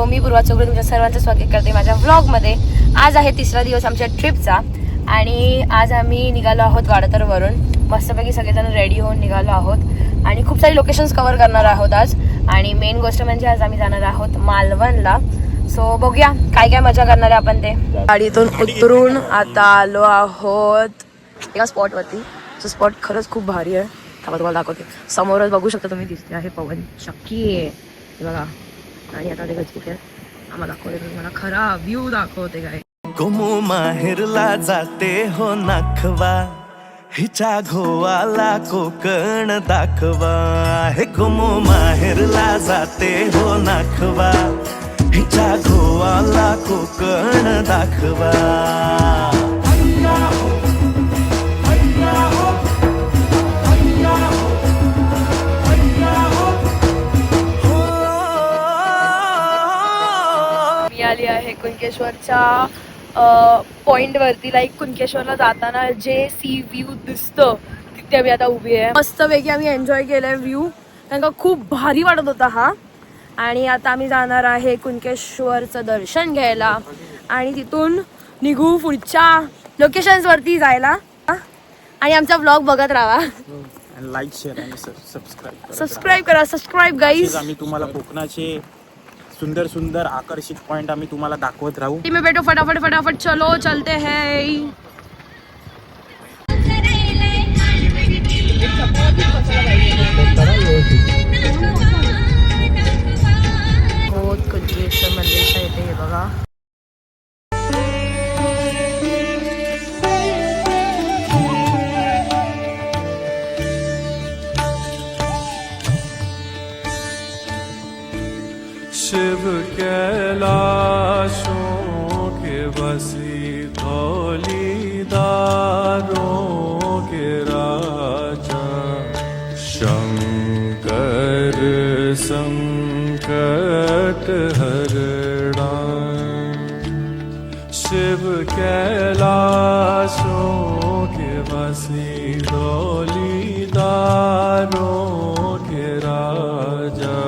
So मी पूर्वा चौगुले तुमच्या सर्वांचं स्वागत करते माझ्या व्लॉगमध्ये. आज आहे तिसरा दिवस आमच्या ट्रिपचा आणि आज आम्ही निघालो आहोत वाडतरवरून. मस्तपैकी सगळेजण रेडी होऊन निघालो आहोत आणि खूप सारी लोकेशन्स कव्हर करणार आहोत आज. आणि मेन गोष्ट म्हणजे आज आम्ही जाणार आहोत मालवणला. सो बघूया काय काय मजा करणार आहे आपण ते. गाडीतून उतरून आता आलो आहोत एका स्पॉटवरती. तो स्पॉट खरंच खूप भारी आहे. थांबा तुम्हाला दाखवते. समोरच बघू शकता तुम्ही, दिसते आहे पवन शक्की आहे बघा. आणि आता ते कुठे आम्हाला दाखवते, मला खरा व्ह्यू दाखवते काय. गोमू माहेरला जाते हो नाखवा, हिच्या घोवाला कोकण दाखवा. हे गोमू माहेरला जाते हो नाखवा, हिच्या घोवाला कोकण दाखवा. आली आहे कुणकेश्वरच्या पॉइंट वरती. लाईक कुणकेश्वरला जाताना जे सी व्ह्यू दिसतं तिथे आम्ही आता उभी आहे. मस्तपैकी आम्ही एन्जॉय केलाय व्ह्यू, कारण का खूप भारी वाटत होता हा. आणि आता आम्ही जाणार आहे कुणकेश्वरचं दर्शन घ्यायला आणि तिथून निघू पुढच्या लोकेशन्स वरती जायला. आणि आमचा व्लॉग बघत राहा. लाईक शेअर आणि सबस्क्राईब करा. Subscribe guys. आम्ही तुम्हाला कोकणाचे सुंदर सुंदर आकर्षित पॉइंट आम्ही तुम्हाला दाखवत राहू. में बैठो फटाफट फटाफट चलो चलते हैं. बहुत कुणकेश्वर मंदिरच्या इथे हे बघा. शिव कैलाशों के बसी धौलीदारों के राजा, शंकर संकट हरणा. शिव कैलाशों के बसी धौलीदारों के राजा,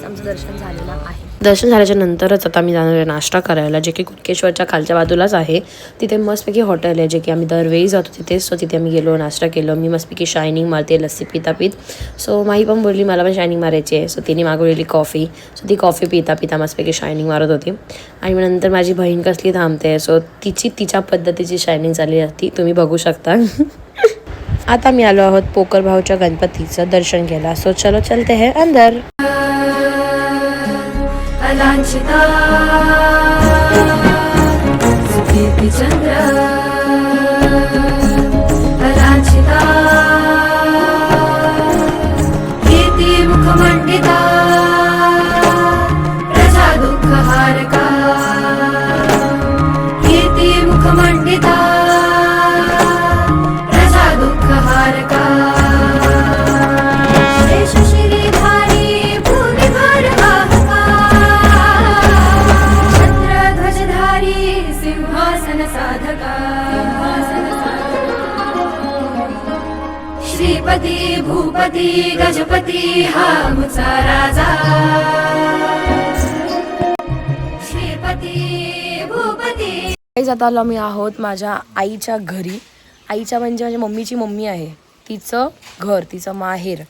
आमचं दर्शन झालेलं आहे. दर्शन झाल्याच्या नंतरच आता आम्ही जाणार आहे नाश्ता करायला, जे की कुणकेश्वरच्या खालच्या बाजूलाच आहे. तिथे मस्तपैकी हॉटेल आहे जे की आम्ही दरवेळी जातो तिथे. सो तिथे आम्ही गेलो, नाश्ता केलो. मी मस्तपैकी शायनिंग मारते लस्सी पिता पीत. सो माही पण बोलली मला पण शायनिंग मारायची आहे. सो तिने मागवलेली कॉफी. सो ती कॉफी पिता पिता मस्तपैकी शायनिंग मारत होती. आणि मग नंतर माझी बहीण कसली थांबते. सो तिच्या पद्धतीची शायनिंग चालली असती, तुम्ही बघू शकता. आता मी आलो आहोत पोकर भाऊच्या गणपतीचं दर्शन घ्यायला. सो चलो चलते हैं अंदर. मुखमंडिता प्रजा दुःख हारका, कीर्ती मुखमंडिता प्रजा दुःख हारका. शेष श्रीधारी भूमिभार वाहका, छत्र ध्वजधारी सिंहासन साधका. श्रीपती भूपती गजपती हा मुचा राजा, श्रीपती भूपती. आता आलो मी आहोत माझ्या आईच्या घरी. आईच्या म्हणजे माझ्या मम्मीची मम्मी आहे, तिचं घर, तिचं माहेर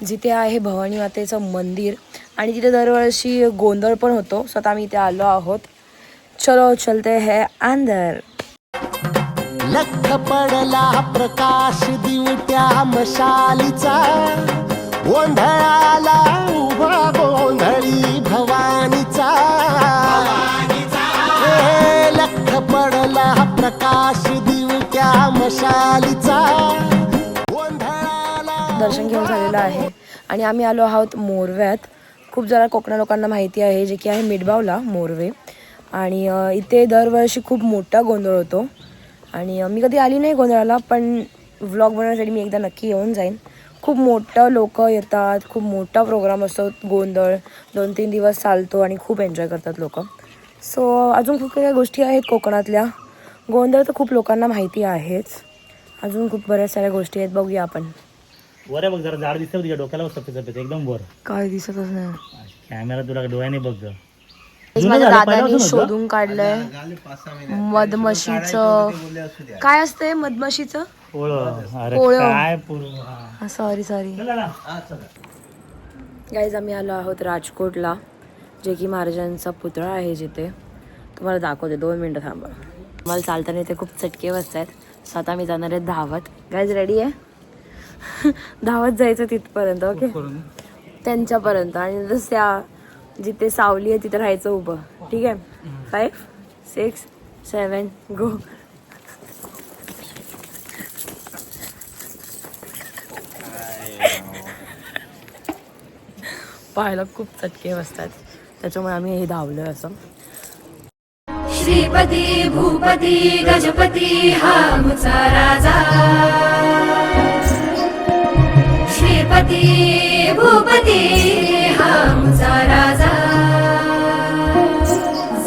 जिथे आहे भवानी मातेचं मंदिर. आणि तिथे दरवर्षी गोंधळ पण होतो. सो आता आम्ही इथे आलो आहोत. चलो चलते हैं अंदर. लख पडला प्रकाश दिवट्या मशालीचा, गोंधळाला उभा गोंधळी भवानीचा. लख पडला प्रकाश दिवट्या मशालीचा, गोंधळाला. दर्शन घेऊन झालेलं आहे आणि आम्ही आलो आहोत मोरव्यात. खूप जरा कोकणा लोकांना माहिती आहे, जे की आहे मिठबावला मोरवे. आणि इथे दरवर्षी खूप मोठा गोंधळ होतो. आणि मी कधी आली नाही गोंधळाला, पण व्लॉग बनवण्यासाठी मी एकदा नक्की येऊन जाईन. खूप मोठं लोक येतात, खूप मोठा प्रोग्राम असतो. गोंधळ 2-3 दिवस चालतो आणि खूप एन्जॉय करतात लोक. सो अजून खूप काही गोष्टी आहेत कोकणातल्या. गोंधळ तर खूप लोकांना माहिती आहेच, अजून खूप बऱ्याच साऱ्या गोष्टी आहेत, बघूया आपण. वर आहे बघ, जरा झाड दिसतं तुझ्या डोक्याला सफेद सफेद एकदम वर. काय दिसतच नाही. कॅमेरा तुला डोळ्याने बघ ग. माझ्या दादानी शोधून काढलंय मधमाशीचं. काय असतंय मधमाशीचं? अरे पोळं. काय पूर्ण. सॉरी गाईज, आम्ही आलो आहोत राजकोटला, जे की महाराजांचा पुतळा आहे जिथे. तुम्हाला दाखवते, 2 मिनिटं थांबा. मला चालताना इथे खूप चटके बसत आहेत. स्वतः मी जाणार आहे धावत. गाईज रेडी आहे? धावत जायचं तिथपर्यंत. ओके, त्यांच्यापर्यंत. आणि त्या जिथे सावली आहे तिथे राहायचं उभं. ठीक आहे? 5, 6, 7 गो. पाहायला खूप चटके बसतात, त्याच्यामुळे आम्ही हे धावलोय असं. श्रीपती भूपती गजपती हा आमचा राजा. श्रीपती भूपती हा आमचा राजा.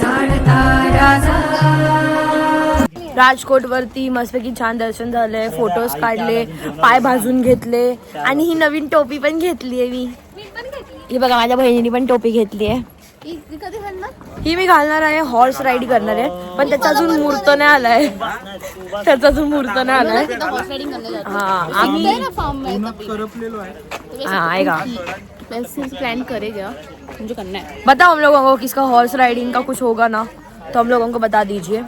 जाणता राजा. राजकोट वरती मस्तपैकी छान दर्शन झालंय, फोटोज काढले, पाय भाजून घेतले आणि ही नवीन टोपी पण घेतली आहे मी. ही बघा, माझ्या बहिणीने पण टोपी घेतली आहे. ही मी घालणार आहे, हॉर्स राईड करणार आहे, पण त्याचा अजून मुहूर्त नाही आलाय. हा, आम्ही आएगा प्लान करेगा, मुझे करना है. बताओ हम लोगों को किसका हॉर्स राइडिंग का कुछ होगा ना, तो हम लोगों को बता दीजिए.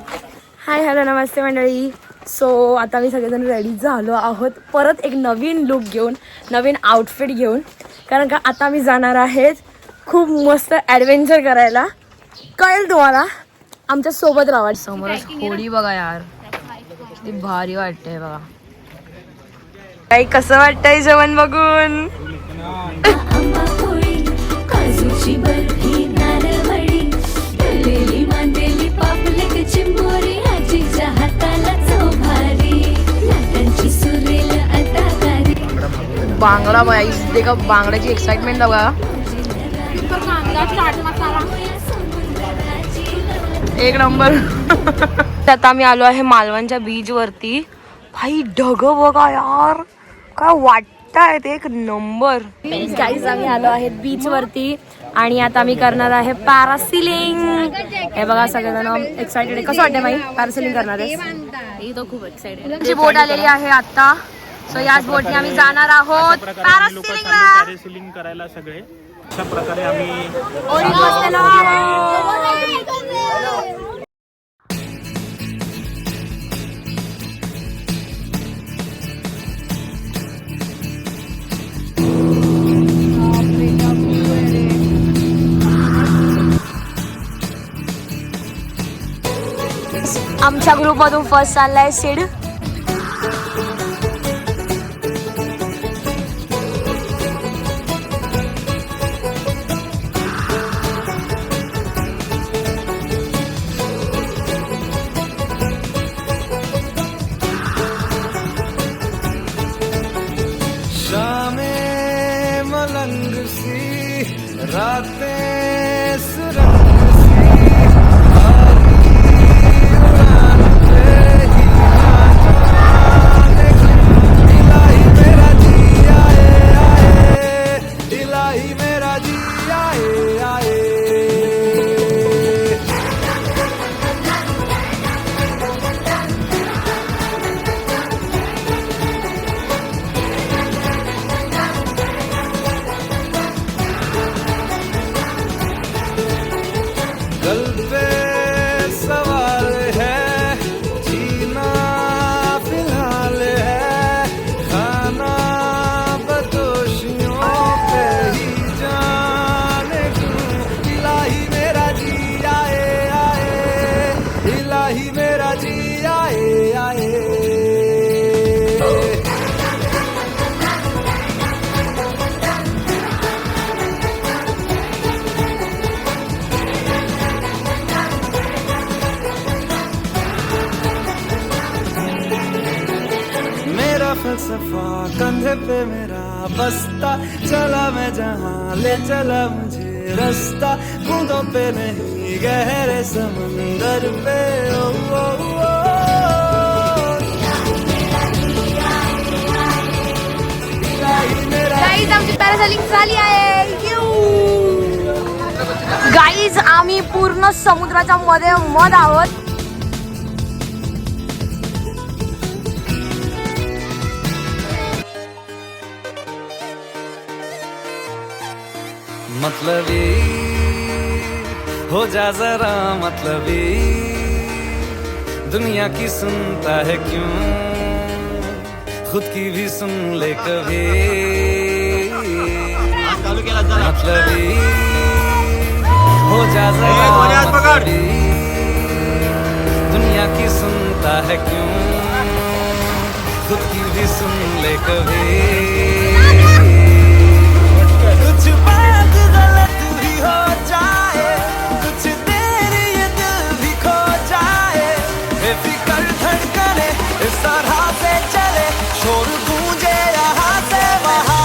हाय हॅलो नमस्ते मंडळी. सो आता मी सगळेजण रेडी झालो आहोत परत एक नवीन लुक घेऊन, नवीन आउटफिट घेऊन. कारण का आता मी जाणार आहेत खूप मस्त ॲडव्हेंचर करायला. कळेल तुम्हाला, आमच्या सोबत राहा. समोरच होडी बघा यार, ती भारी वाटते बघा. काही कसं वाटतंय जेवण बघून? आंबा पोळी, काजूची बर्फी, नारळवडी, तळलेली मांदेली पापलेट चिंबोरी, आजीच्या हाताला चव भारी, लाटांची सुरेल अदाकारी. बांगडा बघा, देखा बांगड्याची एक्साइटमेंट बघा. एक नंबर. आता आम्ही आलो आहे मालवणच्या बीच वरती. भाई ढग बघा यार, काय वाटतंय एक नंबर. गाईज, आम्ही आलो आहेत बीच वरती आणि आता आम्ही करणार आहे पॅरासिलिंग. हे बघा सगळेजण एक्साइटेड आहे. कसं वाटतंय माई पॅरासिलिंग करणार आहे? तो खूप एक्साइटेड. जी बोट आलेली आहे आता. सो याच बोटने आम्ही जाणार आहोत पॅरासिलिंगला. पॅरासिलिंग करायला सगळे अशा प्रकारे आम्ही आमच्या ग्रुपमधून फर्स्ट चाललाय सिड. शामें मलंग सी, रातें सुरंग सी, उड़ान पे ही इलाही मेरा जी आए आए, इलाही मेरा जी आए आए. गल पे सवाल है, जीना फिलहाल है, खाना बदोशियों पे ही जाने क्यों. इलाही मेरा जी आए आए, इलाही मेरा जी आए आए. मेरा फलसफा कंधे पे मेरा बस्ता, चला मैं जहाँ ले चला मुझे रास्ता, बूंदों पे नहीं गहरे समंदर पे. ओ, ओ, ओ, पॅरासेलिंग झाली आहे. गाईज आम्ही पूर्ण समुद्राच्या मध्ये मध आहोत. मतलबी हो जा जरा मतलबी, दुनिया की सुनता है क्यों, खुद की भी सुन ले कभी. मतलबी हो जा जरा मतलबी, दुनिया की सुनता है क्यों, खुद की भी सुन ले कभी. कुछ बात गलत भी हो जाए, कुछ देर ये दिल भी खो जाए, बेफिक्र धड़कने इस तरह से चले, शोर गूंजे यहाँ से वहाँ.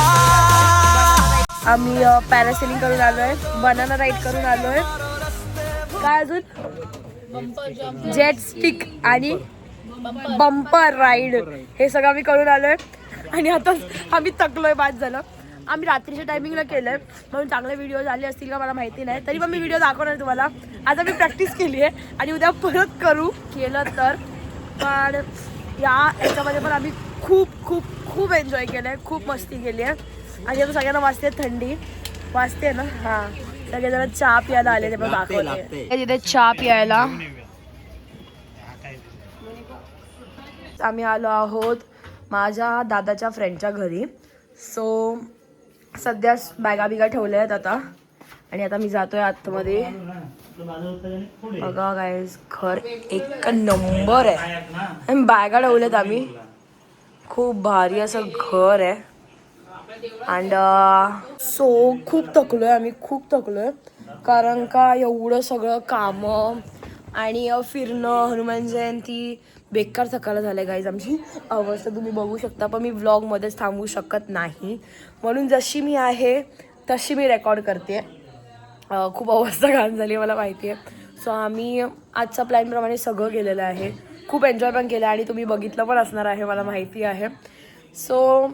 आम्ही पॅरासेलिंग करून आलोय, बनाना राईड करून आलोय. काय अजून जेट स्टिक आणि बंपर राईड हे सगळं आम्ही करून आलोय. आणि आता आम्ही थकलोय, बाद झालं. आम्ही रात्रीच्या टायमिंगला केलंय म्हणून चांगले व्हिडिओ झाले असतील का मला माहिती नाही, तरी पण मी व्हिडिओ दाखवणार तुम्हाला. आज आम्ही प्रॅक्टिस केली आहे आणि उद्या परत करू केलं तर. पण याच्यामध्ये पण आम्ही खूप खूप खूप एन्जॉय केलं आहे, खूप मस्ती केली आहे. आणि आता सगळ्यांना वाजते थंडी वाजते ना. हां, सगळेजण चहा प्यायला आले, ते पण दाखवते तिथे चहा प्यायला. आम्ही आलो आहोत माझ्या दादाच्या फ्रेंडच्या घरी. सो सध्या बॅगा बिगा ठेवल्या आहेत आता, आणि आता मी जातोय आतमध्ये. बघा गाईज, घर एक नंबर आहे आणि बॅगा ठेवल्यात आम्ही. खूप भारी असं घर आहे. अँड सो खूप थकलोय आम्ही, खूप थकलोय. कारण का एवढं सगळं कामं आणि फिरणं, हनुमान जयंती, बेकार थकायला झालं आहे गाईज. आमची अवस्था तुम्ही बघू शकता. पण मी व्लॉगमध्येच थांबू शकत नाही, म्हणून जशी मी आहे तशी मी रेकॉर्ड करते. खूप अवस्था घाण झाली मला माहिती आहे. सो आम्ही आजच्या प्लॅनप्रमाणे सगळं केलेलं आहे, खूप एन्जॉय पण केलं आणि तुम्ही बघितलं पण असणार आहे मला माहिती आहे. सो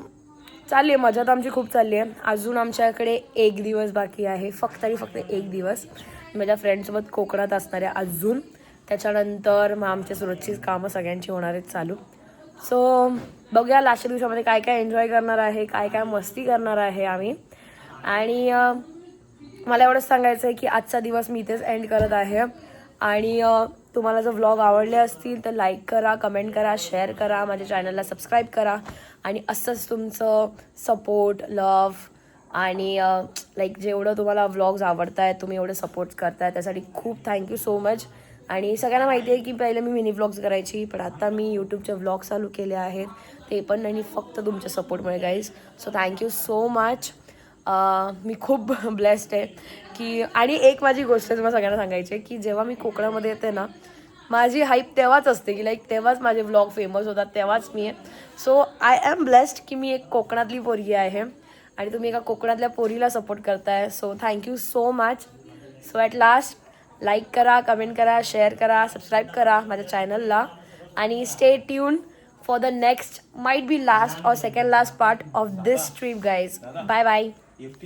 चालली आहे, मजा तर आमची खूप चालली आहे. अजून आमच्याकडे 1 दिवस बाकी आहे, फक्त 1 दिवस. माझ्या फ्रेंडसोबत कोकणात असणार आहे अजून. त्याच्यानंतर मग आमच्या सुरक्षित कामं सगळ्यांची होणार आहेत चालू. सो बघूया लास्टच्या दिवसामध्ये काय काय एन्जॉय करणार आहे, काय काय मस्ती करणार आहे आम्ही. आणि मला एवढंच सांगायचं आहे की आजचा दिवस मी इथेच एंड करत आहे. आणि तुम्हाला जर व्लॉग आवडले असतील तर लाईक करा, कमेंट करा, शेअर करा, माझ्या चॅनलला सबस्क्राईब करा. आणि असंच तुमचं सपोर्ट, लव्ह आणि लाईक जेवढं तुम्हाला व्लॉग्स आवडत आहेत, तुम्ही एवढं सपोर्ट करताय, त्यासाठी खूप थँक्यू सो मच. आणि सगळ्यांना माहिती आहे की पहिले मी मिनी व्लॉग्स करायची, पण आता मी यूट्यूबचे व्लॉग चालू केले आहेत, ते पण नाही फक्त तुमच्या सपोर्टमुळे guys. So thank you so much. मी खूप ब्लेस्ड आहे की. आणि एक माझी गोष्ट तुम्हाला सगळ्यांना सांगायची आहे की जेव्हा मी कोकणामध्ये येते ना, माझी हाईप तेव्हाच असते की लाईक तेव्हाच माझे व्लॉग फेमस होतात, तेव्हाच मी आहे. सो आय एम ब्लेस्ड की मी एक कोकणातली पोरगी आहे आणि तुम्ही एका कोकणातल्या पोरीला सपोर्ट करताय. So thank you so much. So at last like करा, कमेंट करा, शेअर करा, सबस्क्राईब करा माझ्या चॅनलला. आणि stay tune for the next, might be last और second last part of this trip guys. Bye bye.